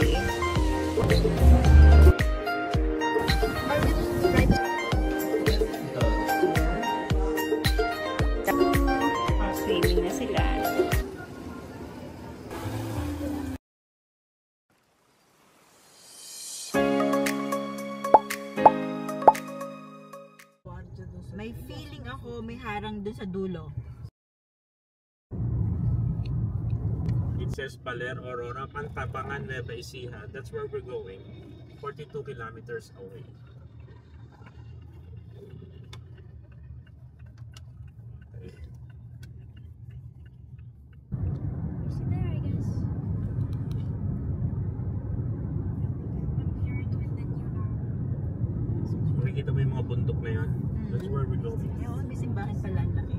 say. Swimming na sila. May feeling ako may harang dun sa dulo. It says Baler, Aurora, Pantabangan, Nueva Ecija. That's where we're going. 42 kilometers away. Okay. Is it there, I guess? Makikita mo yung mga bundok na yan. That's where we're going. Ayun, may simbahan pala ang laki.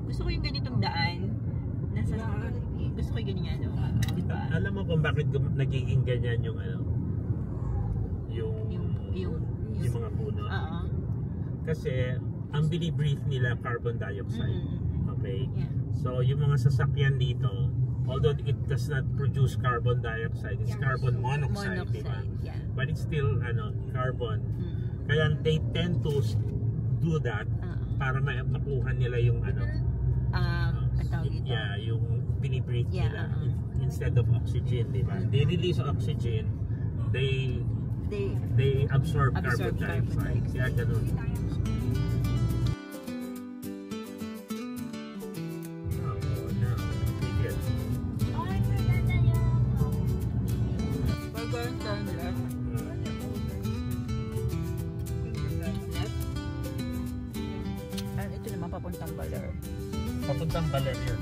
Gusto ko yung ganitong daan. Gusto ko yung ganyan, no? Diba? Alam mo kung bakit nagiging ganyan yung ano? Yung mga puno. Oo. Kasi ang binibreathe nila carbon dioxide. Okay? Yeah. So yung mga sasakyan dito, although it does not produce carbon dioxide, it's carbon monoxide, diba? Yeah. But it's still carbon. Kaya they tend to do that para makuha nila yung ano. Ang tawag ito. Yeah, yung binibreathe nila instead of oxygen, diba? They release oxygen, they absorb carbon dioxide. Kaya ganun. We're going down left. Left. And ito naman papuntang Baler. Papuntang Baler yun.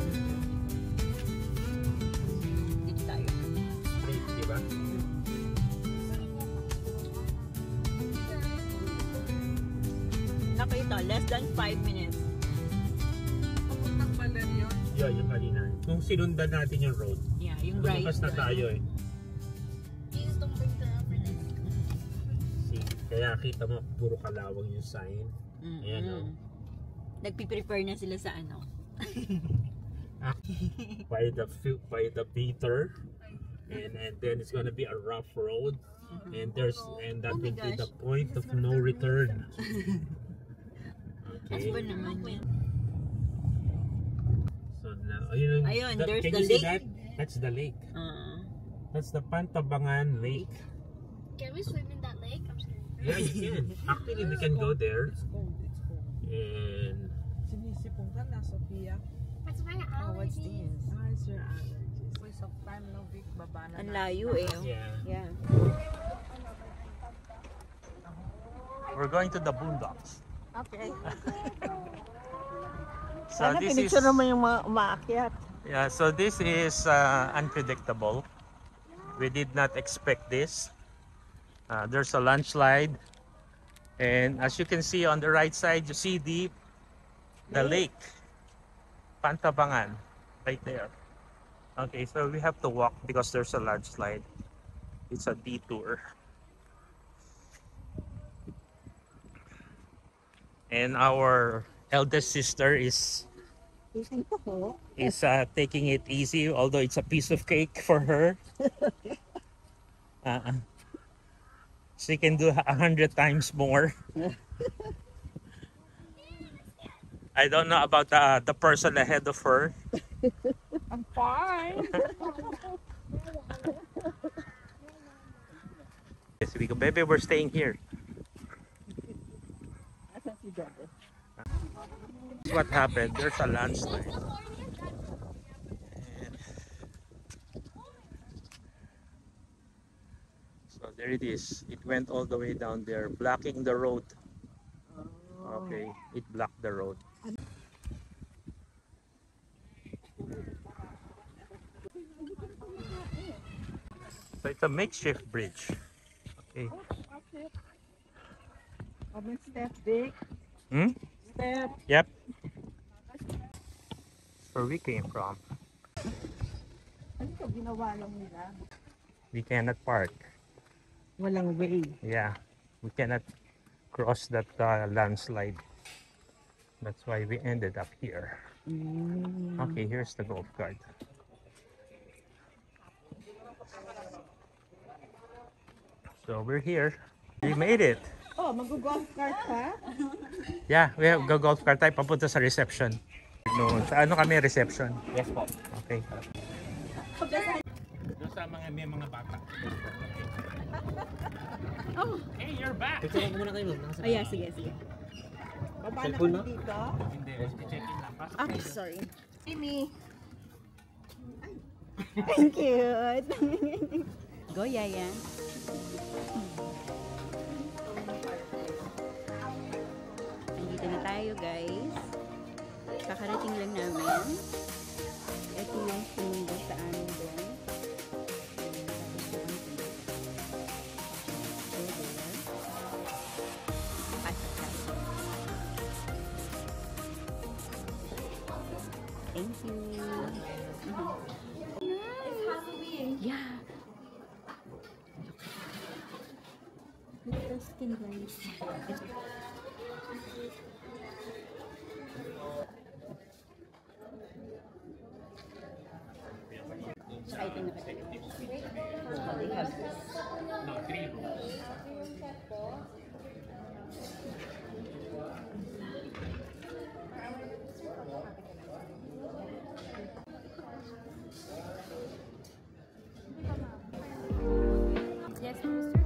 Dito tayo. Straight, diba? Nakita, less than 5 minutes. Papuntang Baler yun. Yeah, yung kanina. Kung sinundan natin yung road, Yeah, yung right. lumakas na tayo eh. Please don't bring the overnight. Kaya kita mo, puro kalawang yung sign. Ayan o. Nagpiprepare na sila sa ano. By the meter. And then it's gonna be a rough road. And that will be the point of no return. As Okay. ba naman yan? So now, ayun, There's can the you see lake. that? That's the lake. That's the Pantabangan Lake. Can we swim in that lake? I'm scared. Yeah, you can. Actually, we can go there. It's cold. And Sinisipong ka na, Sophia. What's my allergies? It's your allergies. Waste of time, no, Vic. Baba na Ang na. layo eh. yeah, Yeah. we're going to the boondocks. Okay. So this is naman yung mga umaakyat. yeah. So this is unpredictable. We did not expect this. There's a landslide, and as you can see on the right side, you see the lake, Pantabangan, right there. Okay, so we have to walk because there's a landslide. It's a detour. And our eldest sister is taking it easy, although it's a piece of cake for her. She can do 100 times more. I don't know about the person ahead of her. I'm fine. Yes, we go, baby. We're staying here. What happened? There's a landslide. And so there it is. It went all the way down there, blocking the road. Okay, it blocked the road. So it's a makeshift bridge. Okay. Step, Vic. Hmm? Step. Yep. Where we came from. Ano ka ginawa lang nila? We cannot park. Walang way. Yeah, we cannot cross that landslide. That's why we ended up here. Okay, here's the golf cart. So we're here. We made it. Oh, mag-golf cart pa? Yeah, we have golf cart tayo papunta sa reception. No, sa ano kami reception? Yes po. Okay. Doon sa may mga bata. Oh. Hey, you're back. Picture ko muna kayo. Oh, yeah, sige, sige. Baba na Cellphone kami na? dito. Hindi, check in lang. Pasok Ah, kayo. sorry. Mimi. Thank you. Go, Yaya. Nandito na tayo, guys. Kakarating lang namin. Ito yung sumundo sa amin doon. Pasok tayo. Thank you. It's Halloween. Yeah. Look at the skin, guys. Tsaka ito na kasi. They have this. No, 3 rooms. Yes, Mr.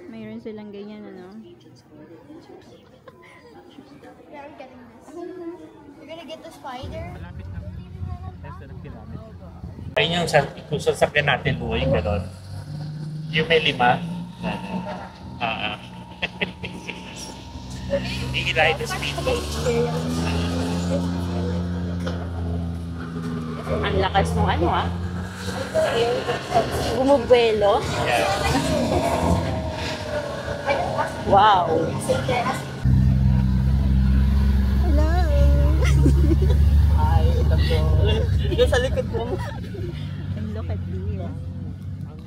Mayroon silang ganyan, ano? Yeah, I'm getting this. You're gonna get the spider? Malapit lang. Less than a kilometer. Ayun yung kung sasakyan natin, buhay, gano'n. Yung may 5. Hindi ride the speedboat. Ang lakas ng ano, ah. Bumubuelo. Yeah. Wow. Hello. Hi, ito sa likod mo. And look at this. Ang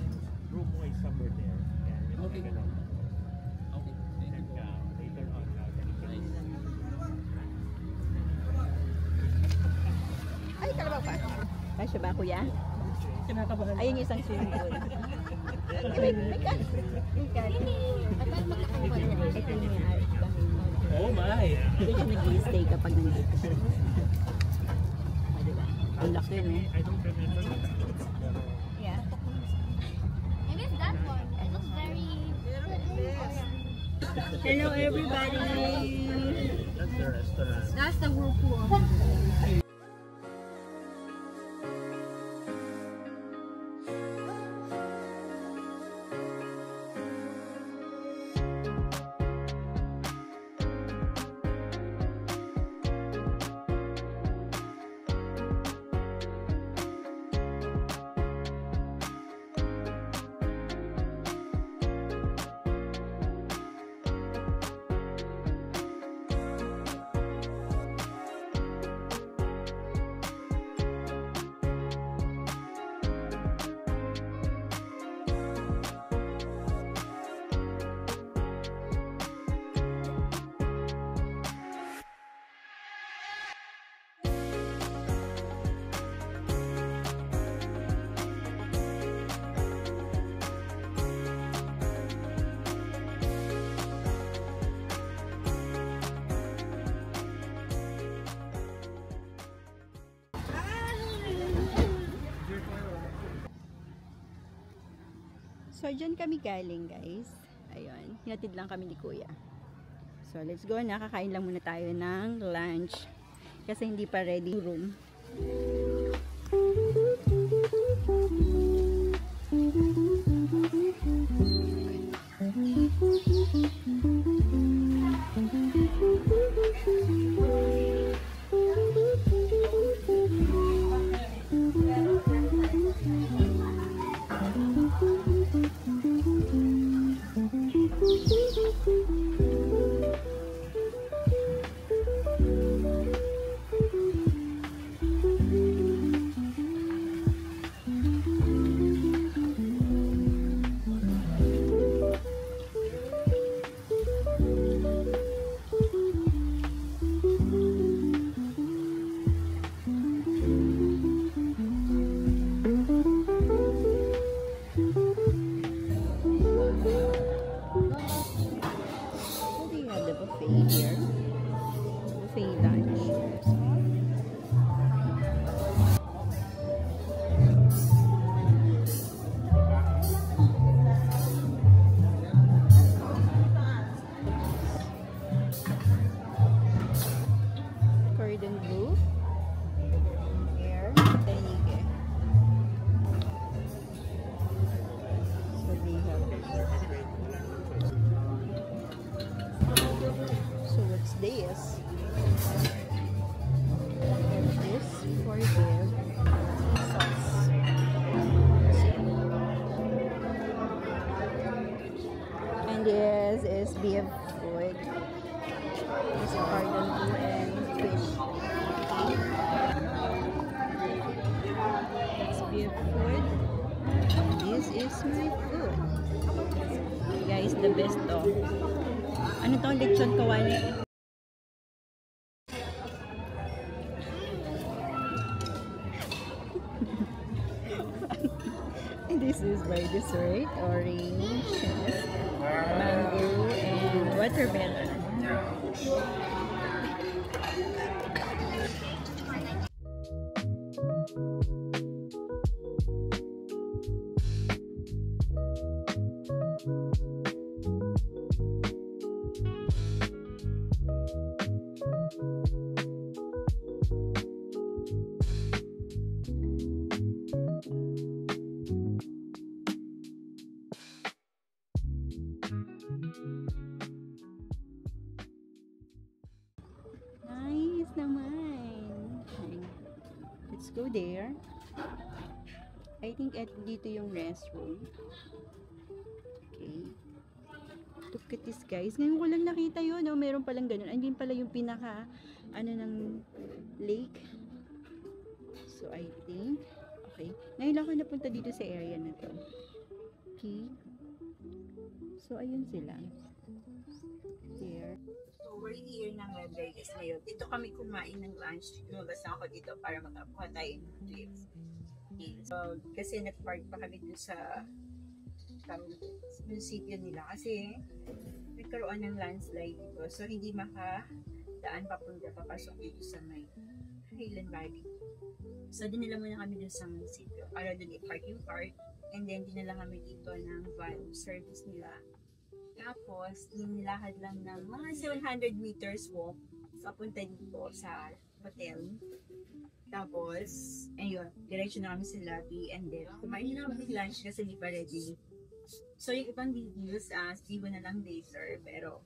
room mo is somewhere there. Yeah, yung Okay. gano'n. Okay. And, later on, Ay, kalabaw pa. Kasya ba, kuya? Kinakabahan. Ayun yung isang swimming pool. I thought magkakaiba yan. Ito yung may-ari ba? Oh my. Dito siya nag-i-stay kapag nandito siya. Ah, diba? Ang laki, no? I don't remember. Yeah. I miss that one. It looks very... Hello, everybody! That's the restaurant. That's the whirlpool. So, dyan kami galing, guys. Ayun. Hinatid lang kami ni kuya. So, let's go na. Kakain lang muna tayo ng lunch. Kasi hindi pa ready yung room. This is beef food. This is cordon bleu and fish. That's beef food. This is my food. Guys, the best to. Ano to? Lechon kawali. This is my dessert, orange, mango, and watermelon. Nice naman. Let's go there. I think dito yung restroom. Okay. Look at this, guys. Ngayon ko lang nakita yun. Oh, meron palang ganun. Ay, hindi pala yung pinaka ng lake. So, I think okay. Ngayon lang ako napunta dito sa area na to. Okay. So, ayun sila. There. So, we're here ng Red Vegas ngayon. Dito kami kumain ng lunch. Lumabas na ako dito para magkakuha tayo ng clips. Okay. So, kasi nag-park pa kami dun sa munisipyo nila. Kasi nagkaroon ng landslide dito. So, hindi makadaan papunta papasok dito sa may Highland Valley. So, dinala muna kami dun sa munisipyo para dun i-park yung car. And then, dinala kami dito ng van service nila. Tapos, nilakad lang ng mga 700 meters walk papunta dito sa hotel. Tapos, ayun, diretso na kami sa lobby and then, kumain na kami lunch kasi hindi pa ready. So, yung ibang videos, see mo na lang later. Pero,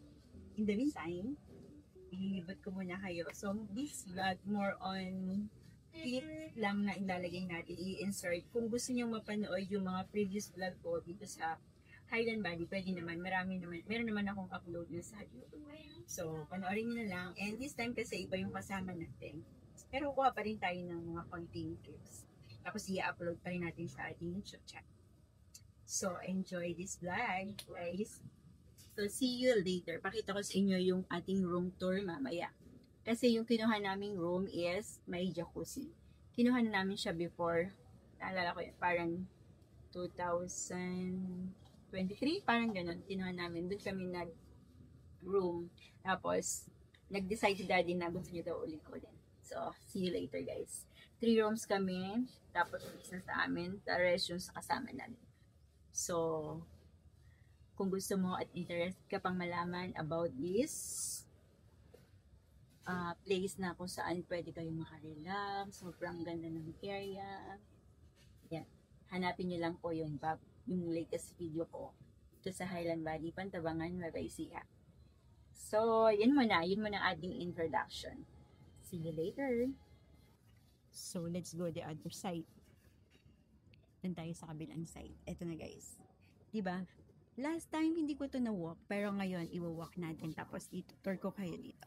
in the meantime, ililibot ko muna kayo. So, this vlog more on clip lang na ilalagay natin, i-insert. Kung gusto niyo mapanood yung mga previous vlog ko dito sa Highland Valley, pwede naman. Meron naman akong upload na sa YouTube. So, panoorin nyo na lang. And this time kasi iba yung kasama natin. Pero kuha pa rin tayo ng mga konting clips. Tapos i-upload pa rin natin sa ating YouTube channel. So, enjoy this vlog, guys. So, see you later. Pakita ko sa inyo yung ating room tour mamaya. Kasi yung kinuha naming room is may jacuzzi. Kinuha na namin siya before. Naalala ko yun, parang 2023, parang ganun. Kinuha namin. Doon kami nag-room. Tapos, nag-decide si daddy na gusto niya daw ulit. So, see you later, guys. 3 rooms kami. Tapos, isa sa amin. The rest yung sa kasama namin. So, kung gusto mo at interest ka pang malaman about this place na kung saan pwede kayong makarelax, sobrang ganda ng area. Yan. Hanapin nyo lang po yung latest video ko ito sa Highland Valley, Pantabangan, Mabaysiha. So, yun muna ating introduction. See you later. So, let's go the other side. Doon tayo sa kabilang side. Ito na, guys. Diba? Last time, hindi ko to na-walk. Pero ngayon, i-walk natin. Tapos, tour ko kayo dito.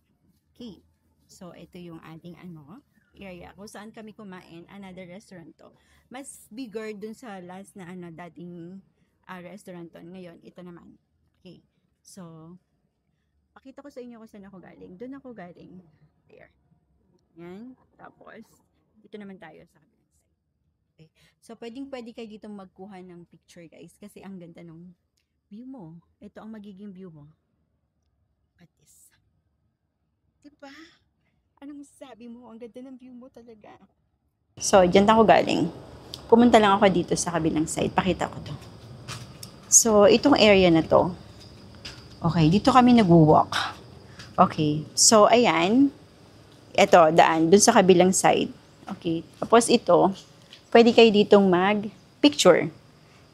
Okay. So, ito yung ating area. Kung saan kami kumain. Another restaurant to. Mas bigger dun sa last na dating restaurant to. Ngayon, ito naman. Okay. So, pakita ko sa inyo kung saan ako galing. Doon ako galing. There. Yan. Tapos, dito naman tayo sa kabilang side. Okay. So, pwede kayo dito magkuha ng picture, guys. Kasi ang ganda ng view mo. Ito ang magiging view mo. At this. Diba? Ano masasabi mo? Ang ganda ng view mo talaga. So, dyan ako galing. Pumunta lang ako dito sa kabilang side. Pakita ko to. So, itong area na to. Okay, dito kami nag-walk. Okay. So, ayan. Ito, daan. Dun sa kabilang side. Okay. Tapos ito, pwede kayo ditong mag-picture.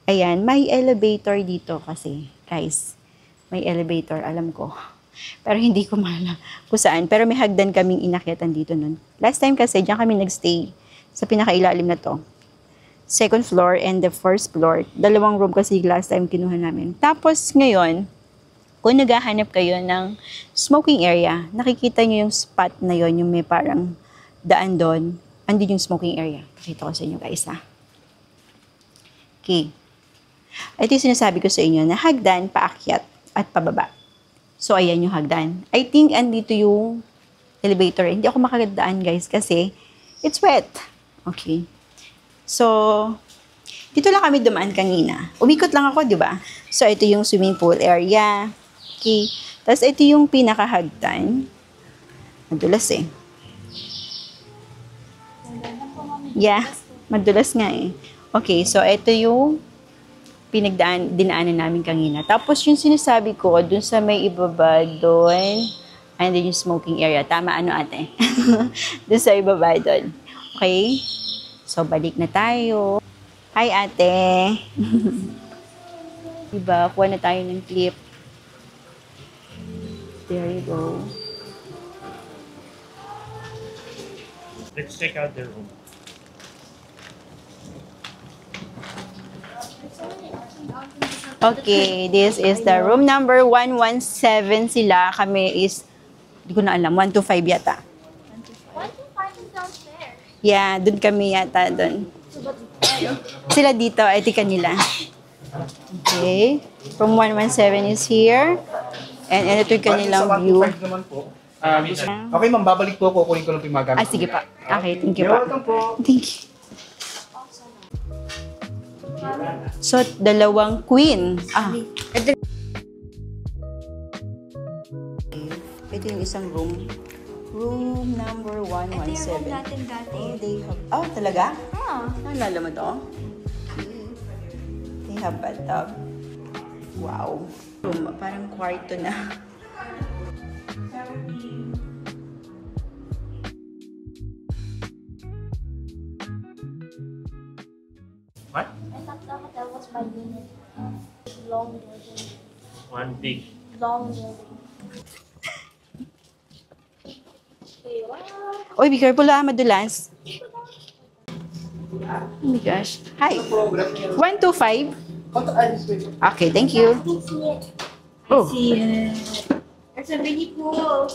Ayan, may elevator dito kasi. Guys, may elevator, alam ko. Pero hindi ko maalam kung saan. Pero may hagdan kaming inakyatan dito nun. Last time kasi, diyan kami nagstay sa pinakailalim na to. Second floor and the first floor. 2 room kasi last time kinuha namin. Tapos ngayon, kung naghahanap kayo ng smoking area, nakikita nyo yung spot na yon, yung may parang daan doon, andun yung smoking area. Pakita ko sa inyo guys ha. Okay. Ito yung sinasabi ko sa inyo na hagdan, paakyat at pababa. So, ayan yung hagdan. I think andito yung elevator. Hindi ako makagandaan guys kasi it's wet. Okay. So, dito lang kami dumaan kanina. Umikot lang ako, di ba? So, ito yung swimming pool area. Okay. Tapos, ito yung pinakahagdan. Madulas eh. Yeah, madulas nga eh. Okay, so ito yung dinaanan namin kanina. Tapos, yung sinasabi ko, dun sa may ibaba doon, and then yung smoking area. Tama, ano ate? Dun sa ibaba doon. Okay? So, balik na tayo. Hi, ate. Diba? Kuha na tayo ng clip. There you go. Let's check out the room. Okay, this is the room number 117 sila. Kami is, hindi ko na alam, 125 yata. 125 is downstairs. Yeah, dun kami yata dun. Sila dito, ito kanila. Okay. From 117 is here. And ito yung kanilang view. Naman po. Okay, ma'am, babalik po ako. Kunin ko lang po yung mga gamit. Ah, sige pa. Okay, thank you You're pa. welcome po. Thank you. So, dalawang queen. Ito yung isang room. Room number 117. natin dati. Oh, they have... Oh, talaga? Ah. Naalala mo to? They have bathtub. Wow. Room, parang kwarto na. What? I thought the hotel was by unit. Long building. One big. Long building. Okay, wow. Oy, be careful ah, madulas. Oh my gosh. Hi. 125? Okay, thank you. Oh. There's a mini pool.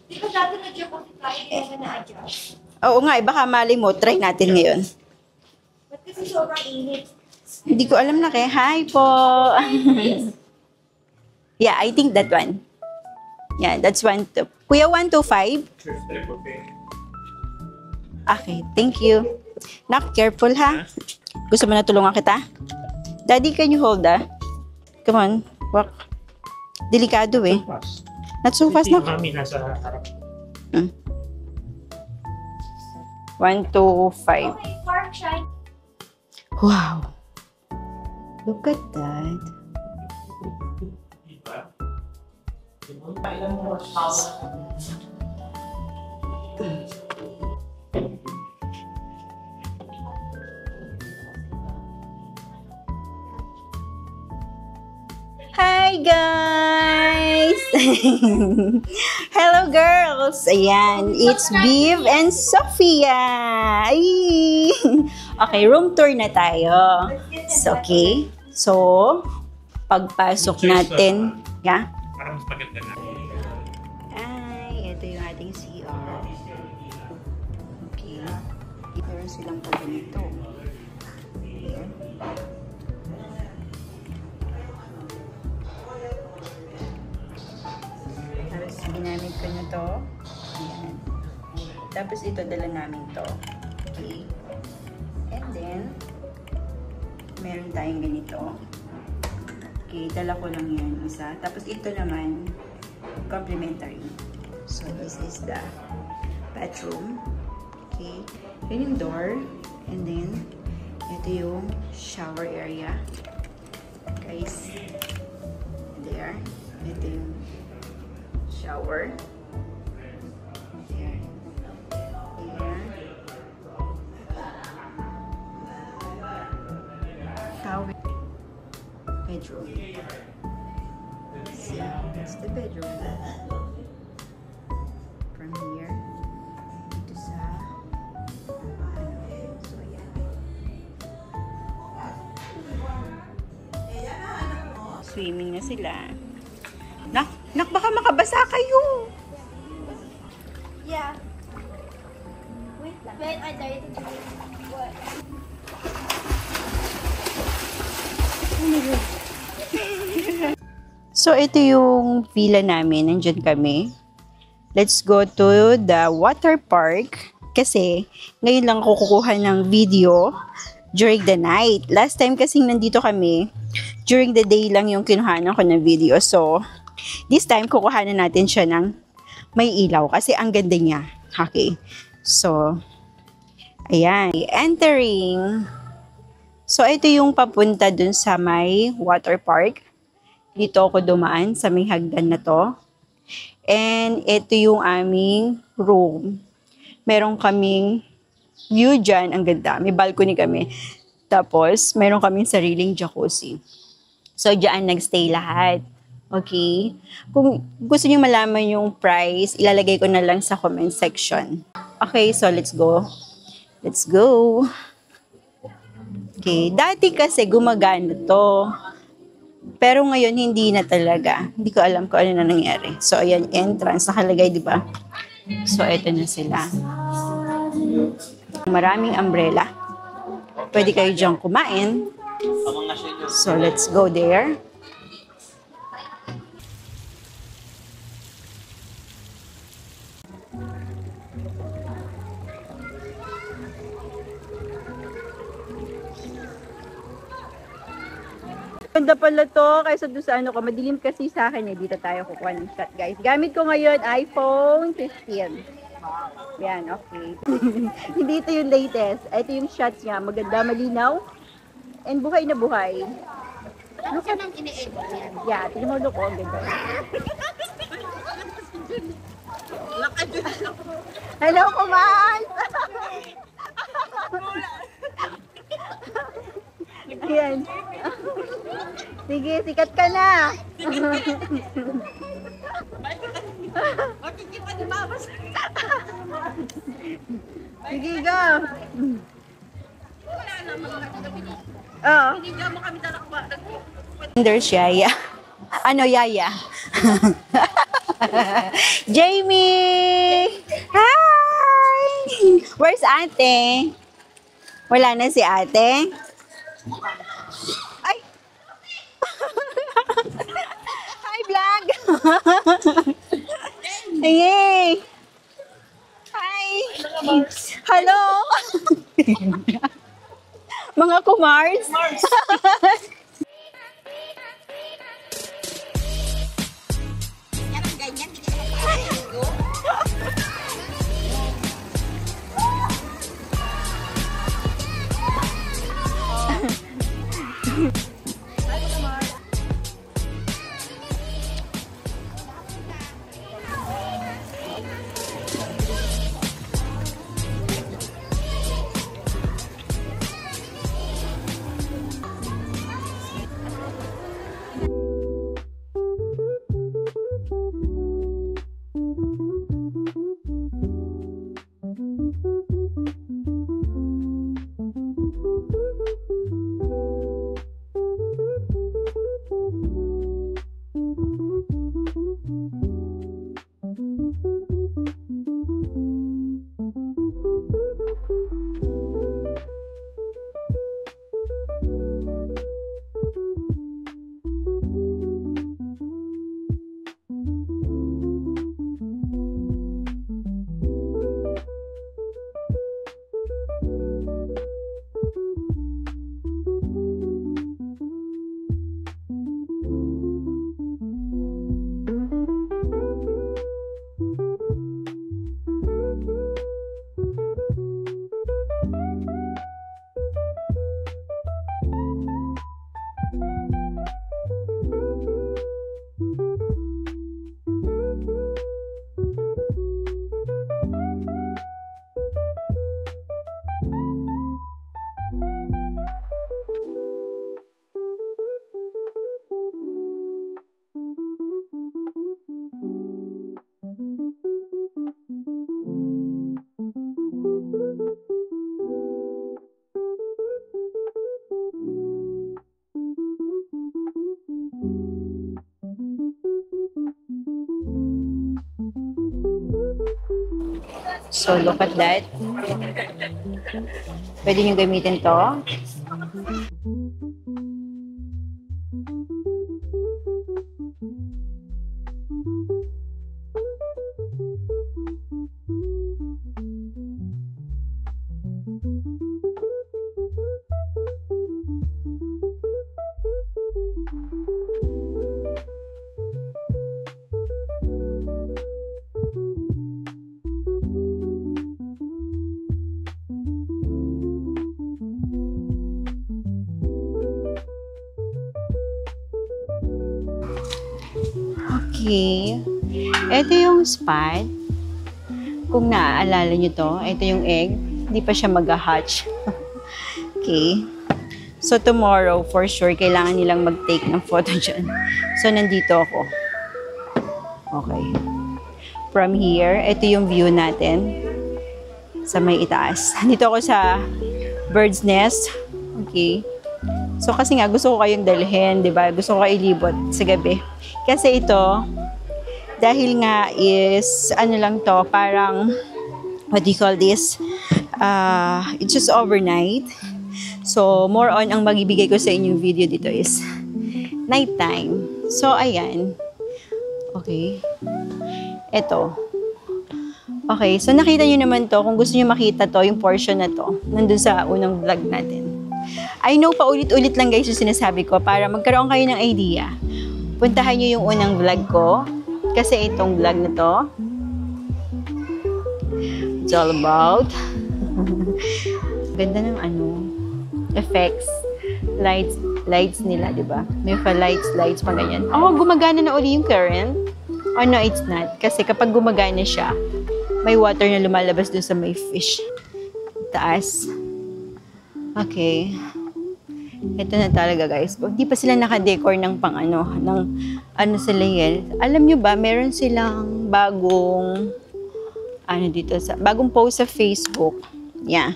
Di ba dati na-joke ako tayo, di ba na-adjust? Oo nga, eh, baka mali mo. Try natin ngayon. Ba't kasi sobrang init? Hindi ko alam na kaya. Hi po. Yeah, I think that one. Yeah, that's one. Kuya, 125? Okay, thank you. Nak, careful ha. Gusto mo na tulungan kita? Daddy, can you hold Come on, walk. Delikado eh. Not so fast na. Mami nasa harap. 125. Okay, park shine. Wow. Look at that. Hi guys! Hello girls! Ayan, it's Viv and Sophia! Ay! Okay, room tour na tayo. So, okay. So, pagpasok natin, yeah? Parang mas maganda na. Ay, ito yung ating CR. Okay. Meron silang pa ganito. Here. Tapos, ginamit ko na to. Ayan. Tapos, ito, dala namin to. Okay. And then, meron tayong ganito. Okay, dala ko lang yan isa. Tapos, ito naman, complimentary. So, this is the bathroom. Okay. Yun yung door. And then, ito yung shower area. Guys, there. Ito yung shower. There. There. Shower. Bedroom. See, that's the bedroom. From here, dito sa, so ayan. Swimming na sila. Nak, baka makabasa kayo. Yeah. Wait lang. Wait, I dare to do what? So, ito yung villa namin. Nandyan kami. Let's go to the water park. Kasi, ngayon lang ako kukuha ng video during the night. Last time kasing nandito kami, during the day lang yung kinuhanan ko ng video. So, this time, kukuhanan natin siya ng may ilaw. Kasi ang ganda niya. Okay. So, ayan. Entering. So, ito yung papunta dun sa may water park. Dito ako dumaan sa may hagdan na to. And ito yung aming room. Meron kaming view dyan. Ang ganda. May balcony kami. Tapos, meron kaming sariling jacuzzi. So, dyan nagstay lahat. Okay? Kung gusto niyo malaman yung price, ilalagay ko na lang sa comment section. Okay, so let's go. Let's go. Okay, dati kasi gumagana to. Pero ngayon, hindi na talaga. Hindi ko alam kung ano na nangyari. So, ayan, entrance. Nakalagay, di ba? So, eto na sila. Maraming umbrella. Pwede kayo dyan kumain. So, let's go there. Ganda pala to, kaysa doon sa ano ko, madilim kasi sa akin eh. Dito tayo kukuha ng shot, guys. Gamit ko ngayon, iPhone 15. Yan, okay. Hindi ito yung latest. Ito yung shots niya. Maganda, malinaw. And buhay na buhay. Ano ka nang ini-edit yan? Yeah, tingnan mo look, oh, ganda. Hello, Kuman! Ayan. Sige, sikat ka na. Sige, go. Oo. There's Yaya. Ano, Yaya? Jamie! Hi! Where's ate? Wala na si ate? Ay! Hi, vlog! Hey! Hi! Hello! Mga kumars! So, look at that. Pwede nyo gamitin to. Okay. Ito yung spot. Kung naaalala nyo to, ito yung egg. Hindi pa siya mag-hatch. Okay. So, tomorrow, for sure, kailangan nilang mag-take ng photo dyan. So, nandito ako. Okay. From here, ito yung view natin sa may itaas. Nandito ako sa bird's nest. Okay. So, kasi nga, gusto ko kayong dalhin, di ba? Gusto ko kayo ilibot sa gabi. Kasi ito, dahil nga is, ano lang to, parang, what do you call this? It's just overnight. So, more on, ang magibigay ko sa inyong video dito is nighttime. So, ayan. Okay. Ito. Okay, so nakita nyo naman to. Kung gusto nyo makita to, yung portion na to, nandun sa unang vlog natin. I know, paulit-ulit lang guys yung sinasabi ko para magkaroon kayo ng idea. Puntahan nyo yung unang vlog ko. Kasi itong vlog na to, it's all about ganda ng effects, lights nila, di ba? May pa lights pa ganyan. Oh, gumagana na uli yung current. Oh no, it's not. Kasi kapag gumagana siya, may water na lumalabas dun sa may fish. Taas. Okay. Ito na talaga guys. Hindi pa sila naka-decor ng pang ng sila yan. Alam nyo ba, meron silang bagong bagong post sa Facebook. Yeah.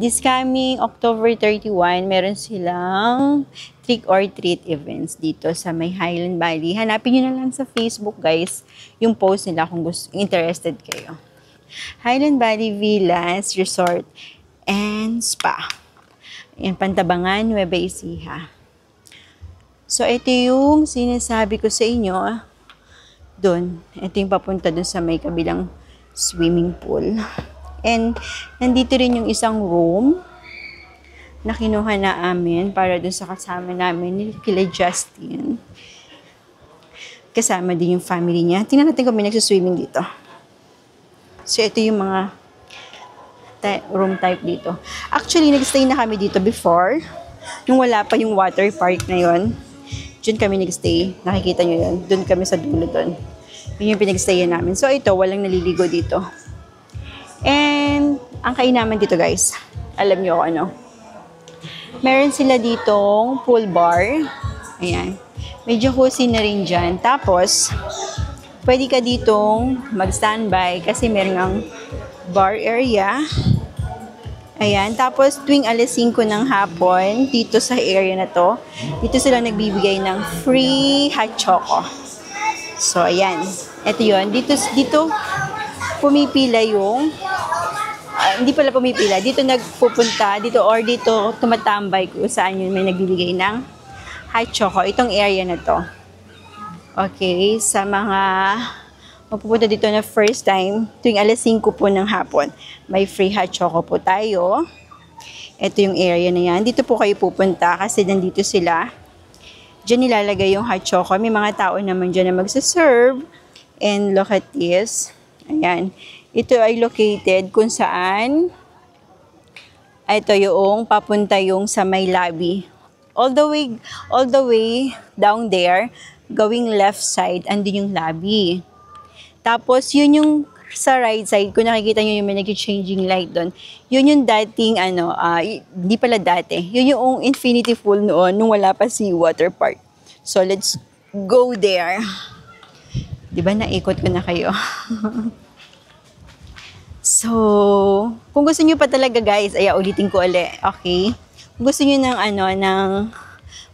This coming October 31, meron silang trick or treat events dito sa may Highland Valley. Hanapin nyo na lang sa Facebook guys yung post nila kung interested kayo. Highland Valley Villas Resort and Spa. Ayan, Pantabangan, Nueva Ecija. So, ito yung sinasabi ko sa inyo. Doon. Ito yung papunta doon sa may kabilang swimming pool. And, nandito rin yung isang room na kinuha na amin para doon sa kasama namin, kila Justin. Kasama din yung family niya. Tingnan natin kung may nagsuswimming dito. So, ito yung mga room type dito. Actually, nag-stay na kami dito before. Nung wala pa yung water park na yon. Diyan kami nag-stay. Nakikita nyo yun. Doon kami sa dulo doon. Yun yung pinag-stayan namin. So, ito, walang naliligo dito. And, ang kainaman dito, guys. Alam nyo kung ano. Meron sila ditong pool bar. Ayan. Medyo cozy na rin dyan. Tapos, pwede ka ditong mag-standby kasi meron ang bar area. Ayan. Tapos, tuwing alas 5 ng hapon, dito sa area na to, dito sila nagbibigay ng free hot choco. So, ayan. Ito yun. Dito pumipila yung, hindi pala pumipila. Dito nagpupunta, dito tumatambay kung saan yun may nagbibigay ng hot choco. Itong area na to. Okay. Sa mga mapupunta dito na first time, tuwing alas 5 po ng hapon, may free hot choco po tayo. Ito yung area na yan. Dito po kayo pupunta kasi nandito sila. Diyan nilalagay yung hot choco. May mga tao naman dyan na magsaserve. And look at this. Ayan. Ito ay located kung saan ito yung papunta yung sa may lobby. All the way down there, going left side, andun yung lobby. Tapos, yun yung sa right side, kung nakikita nyo yung may nag-changing light doon, yun yung dating, hindi pala dati, yun yung infinity pool noon, nung wala pa si water park. So, let's go there. Diba, naikot ko na kayo. So, kung gusto nyo pa talaga guys, ulitin ko ulit, okay? Kung gusto nyo ng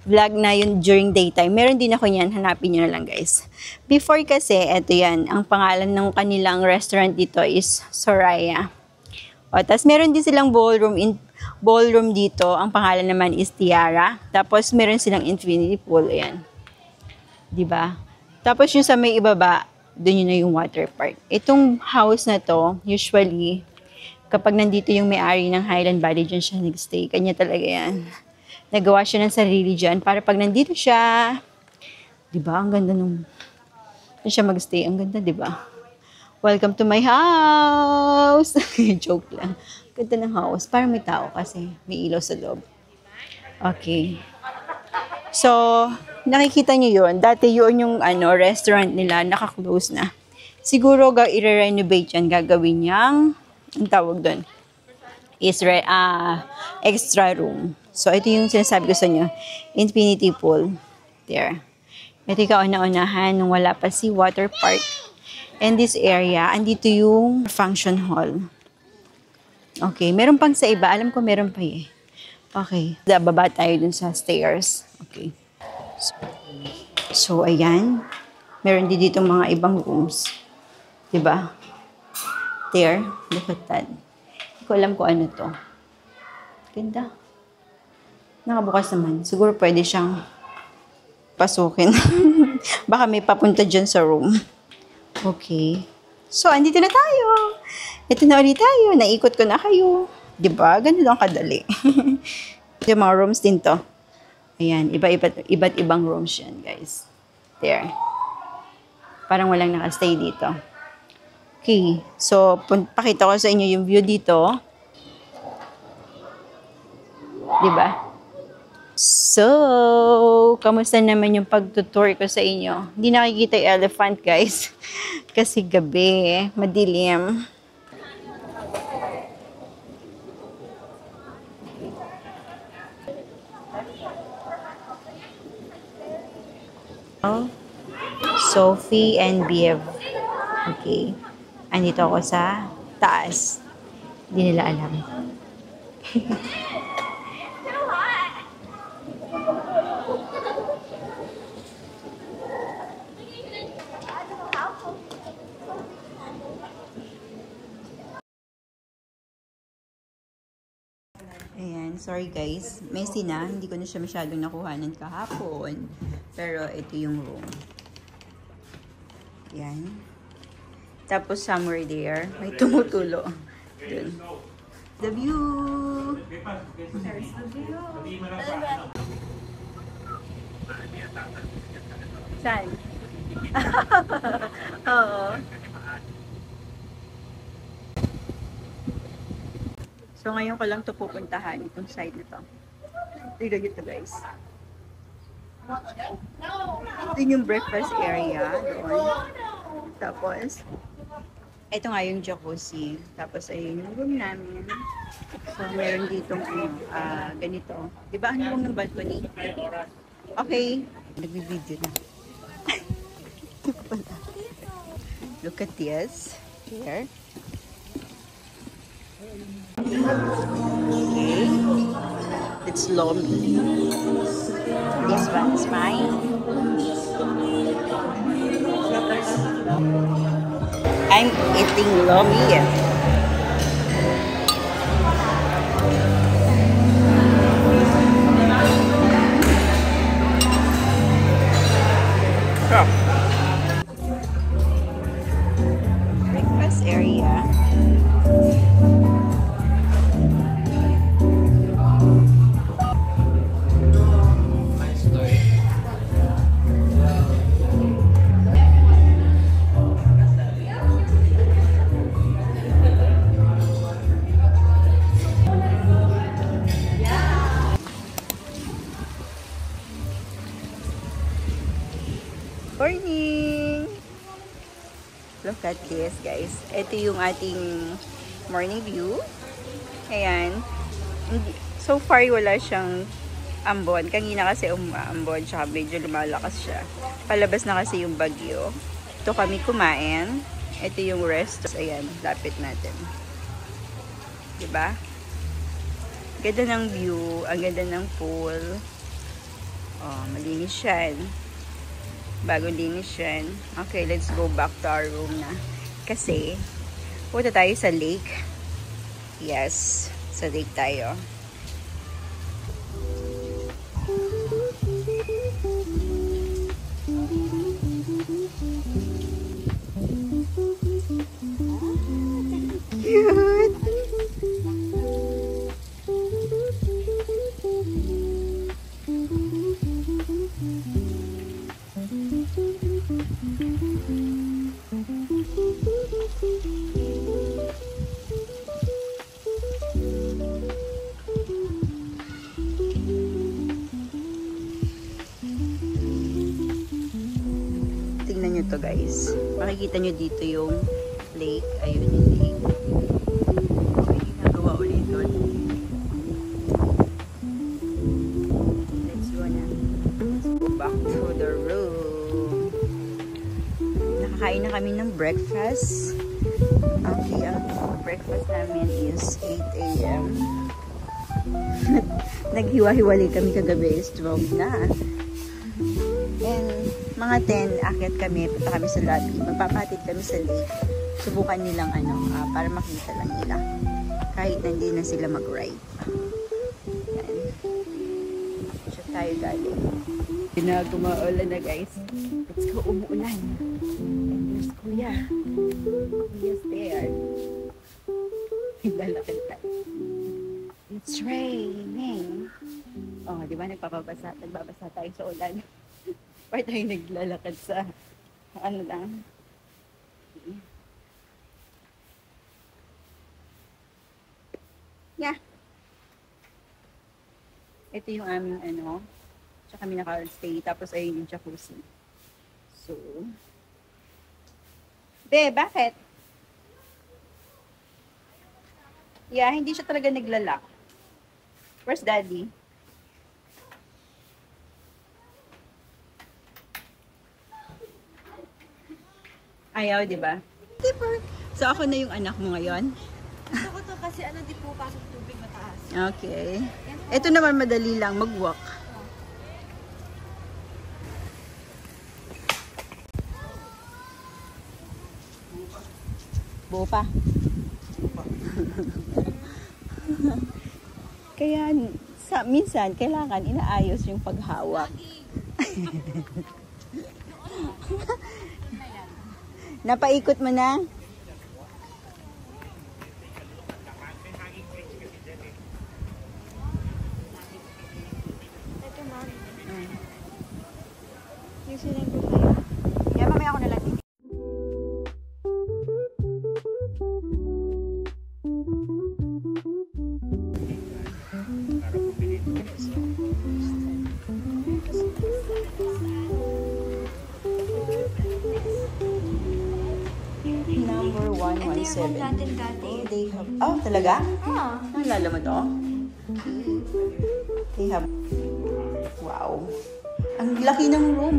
vlog na yun during daytime. Meron din ako yan, hanapin nyo na lang guys. Before kasi, eto yan, ang pangalan ng kanilang restaurant dito is Soraya. O, tapos meron din silang ballroom dito, ang pangalan naman is Tiara. Tapos meron silang infinity pool, ayan. Diba? Tapos yung sa may ibaba, doon yun na yung water park. Itong house na to, usually, kapag nandito yung may-ari ng Highland Valley, dyan siya nag-stay. Kanya talaga yan. Nagawa siya ng sarili dyan para pag nandito siya, diba? Ang ganda nung, dyan siya mag-stay. Ang ganda, diba? Welcome to my house! Joke lang. Ganda ng house. Parang may tao kasi may ilaw sa loob. Okay. So, nakikita niyo yun. Dati yun yung restaurant nila, naka-close na. Siguro, i-renovate yan. Gagawin niyang, ang tawag doon, is extra room. So, ito yung sinasabi ko sa inyo. Infinity pool. There. Ito yung kauna-unahan nung wala pa si water park. And this area, andito yung function hall. Okay. Meron pang sa iba. Alam ko meron pa eh. Okay. Baba tayo dun sa stairs. Okay. So, ayan. Meron din dito mga ibang rooms. Diba? There. Look at that. Hindi ko alam kung ano to. Ganda. Nakabukas naman. Siguro pwede siyang pasukin. Baka may papunta dyan sa room. Okay. So, andito na tayo. Ito na ulit tayo. Naikot ko na kayo. Diba? Ganun lang kadali. Yung mga rooms din to. Ayan. Iba't ibang rooms yan, guys. There. Parang walang nakastay dito. Okay. So, pakita ko sa inyo yung view dito. Diba? So, kamusta naman yung pagtutour ko sa inyo? Hindi nakikita yung elephant, guys. Kasi gabi, madilim. Sophie and Bev. Okay. Andito ako sa taas. Hindi nila alam. Ayan, sorry guys. Messy na. Hindi ko na siya masyadong nakuhanan kahapon. Pero ito yung room. Ayan. Tapos somewhere there, may tumutulo. Dun. The view! There's the view! Saan? Oo. So ngayon ko lang ito pupuntahan, itong side na to. Tignan nyo ito guys. Ito yung breakfast area doon. Tapos, ito nga yung jacuzzi. Tapos, ayun yung room namin. So, meron ditong ganito. Diba ang room ng balcony? Okay. Nag-video na. Look at this. Here. Okay. It's lomi. This one is mine. I'm eating lomi. Breakfast area. Morning! Look at this, guys. Ito yung ating morning view. Ayan. So far, wala siyang ambon. Kanina kasi ambon, tsaka medyo lumalakas siya. Palabas na kasi yung bagyo. Ito kami kumain. Ito yung rest. Ayan, lapit natin. Diba? Ganda ng view. Ang ganda ng pool. Oh, malinis yan. Bagong linis yan. Okay, let's go back to our room na. Kasi, punta tayo sa lake. Yes, sa lake tayo. Cute! Tingnan nyo to guys. Makikita nyo dito yung lake. Ayun yung lake. May ginagawa ulit doon. Let's go na. Let's go back to the room. Nakakain na kami ng breakfast. Okay, ang breakfast namin is 8 a.m. Naghiwa-hiwalay kami kagabi is 12 na. And mga 10, akyat kami, punta kami sa lobby. Magpapatid kami sa lake. Subukan nilang para makita lang nila. Kahit hindi na sila mag-ride. Yan. Siya tayo galing. Pinagumaulan na guys. Let's go, umuulan. And there's Kuya. Kuya's there. Naglalakad tayo. It's raining. Oh, di ba nagbabasa tayo sa ulan. Parang tayo naglalakad sa ano lang. Yeah. Ito yung aming tsaka kami naka-stay. Tapos ayun yung jacuzzi. So, bakit? Yeah, hindi siya talaga naglalak. Where's Daddy? Ayaw, di ba? So, ako na yung anak mo ngayon. Gusto ko to kasi di po pasok tubig mataas. Okay. Ito naman madali lang, mag-walk. Buo pa. Kaya, minsan, kailangan inaayos yung paghawak. Napaikot mo na? Ito ma'am. Yung silang gulay. Kaya mamaya ako nalang titigil. Number 117. natin dati. Oh, they have... Oh, talaga? Ah. Naalala mo to? They have... Wow. Ang laki ng room.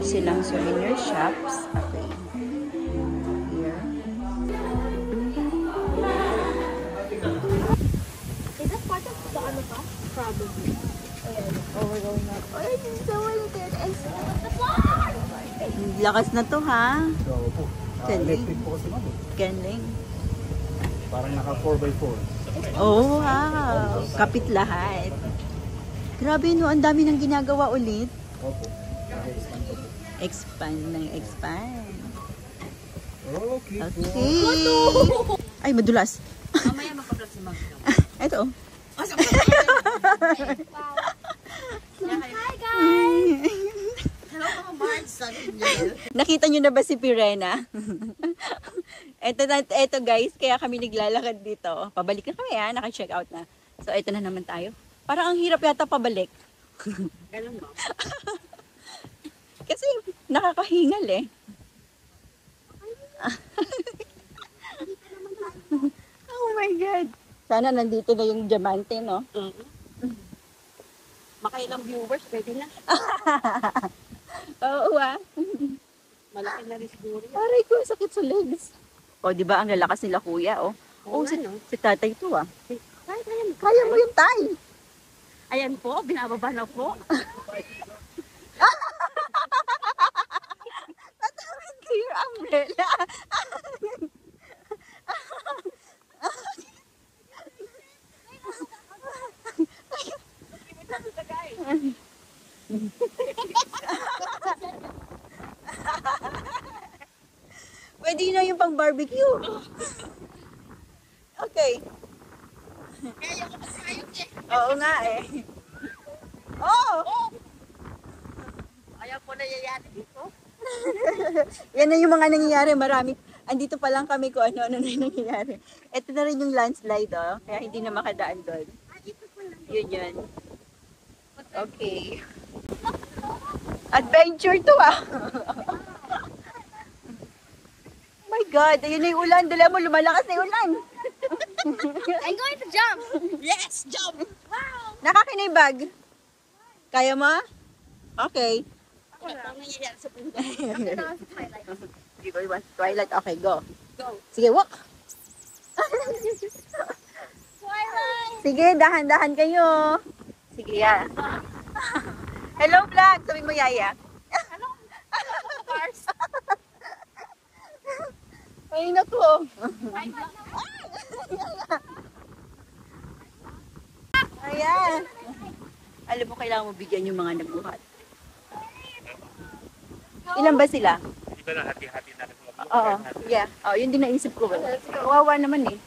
Silang souvenir shops. Okay. Here. Is that part of the ano pa? Probably. Ayan. Oh, we're going up. Oh, it's so good. It's the park! Lakas na to ha. So, po. Galing. Electric po kasi ma'am. Galing. Parang naka 4x4. Oh, wow. Kapit lahat. Grabe no, ang dami nang ginagawa ulit. Opo. Naka-expand po. Expand ng expand. Okay. Okay. Ay, madulas. Mamaya magpa-vlog si Ma'am. Ito. Hi guys! Hello mga Mards! Nakita nyo na ba si Pirena? Ito guys, kaya kami naglalakad dito. Pabalik na kami ha, naka-check out na. So, ito na naman tayo. Parang ang hirap yata pabalik. Ganun ba? Kasi nakakahingal eh. Oh my God. Sana nandito na yung diamante, no? Makailang viewers, pwede na. Oo ah. Malaki na rin siguro. Aray ko, sakit sa legs. O, di ba ang lalakas nila kuya, oh. Oh, si tatay to ah. Kaya mo yung tay. Ayan po, binababa na po. Tatawid ko yung umbrella. Pwede na yung pang barbecue. Okay. Oo nga eh. Oh! Ayaw po na yayari dito. Yan na yung mga nangyayari. Marami. Andito pa lang kami kung ano-ano na yung nangyayari. Ito na rin yung landslide, oh. Kaya hindi na makadaan doon. Yun yun. Okay. Adventure to ah. Oh my God. Ayun na yung ulan. Dala mo, lumalakas na yung ulan. I'm going to jump. Yes, jump! Nakakinibag. Kaya mo? Okay. Ano nangyayari sa pundo? You go, you want Twilight? Okay, go. Go. Sige, walk. Twilight. Sige, dahan-dahan kayo. Sige, yan. Hello, vlog. Sabi mo, Yaya. Hello. Cars. Ay, naku. Ayan. Alam mo, kailangan mo bigyan yung mga nagbuhat. Ilan ba sila? Ito na hati-hati na. Oo. Yeah. Oh, yun din naisip ko. Kawawa naman eh.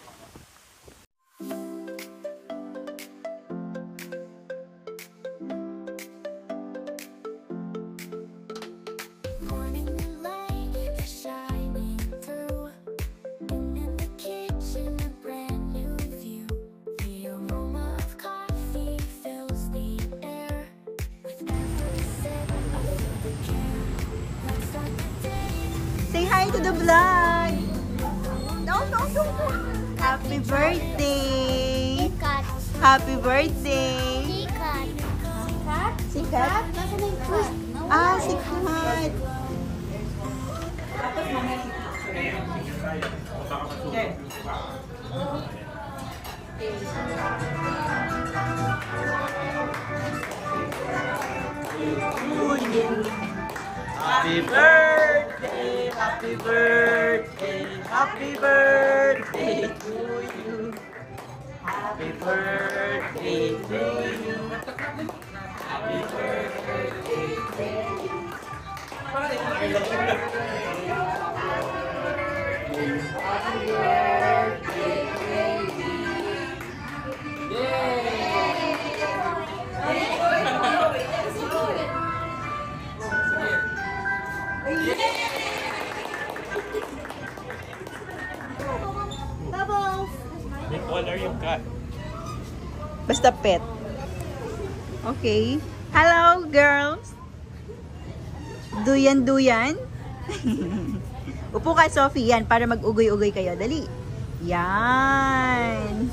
Morning light is shining through, and in the kitchen a brand new view. The aroma of coffee fills the air. With every sip, I feel the care. Let's start the day. Say hi to the vlog. No. Happy birthday. Cut. Happy birthday. Cut. Cut? Sikat? Nasa na yung cut? Ah, sikat. Happy birthday, happy birthday, happy birthday to you. Happy birthday to you. Happy birthday to you. Bubbles. May color yung cat. Basta pet. Okay. Hello, girls. Duyan. Upo ka, Sophie. Yan, para mag-ugoy-ugoy kayo. Dali. Yan.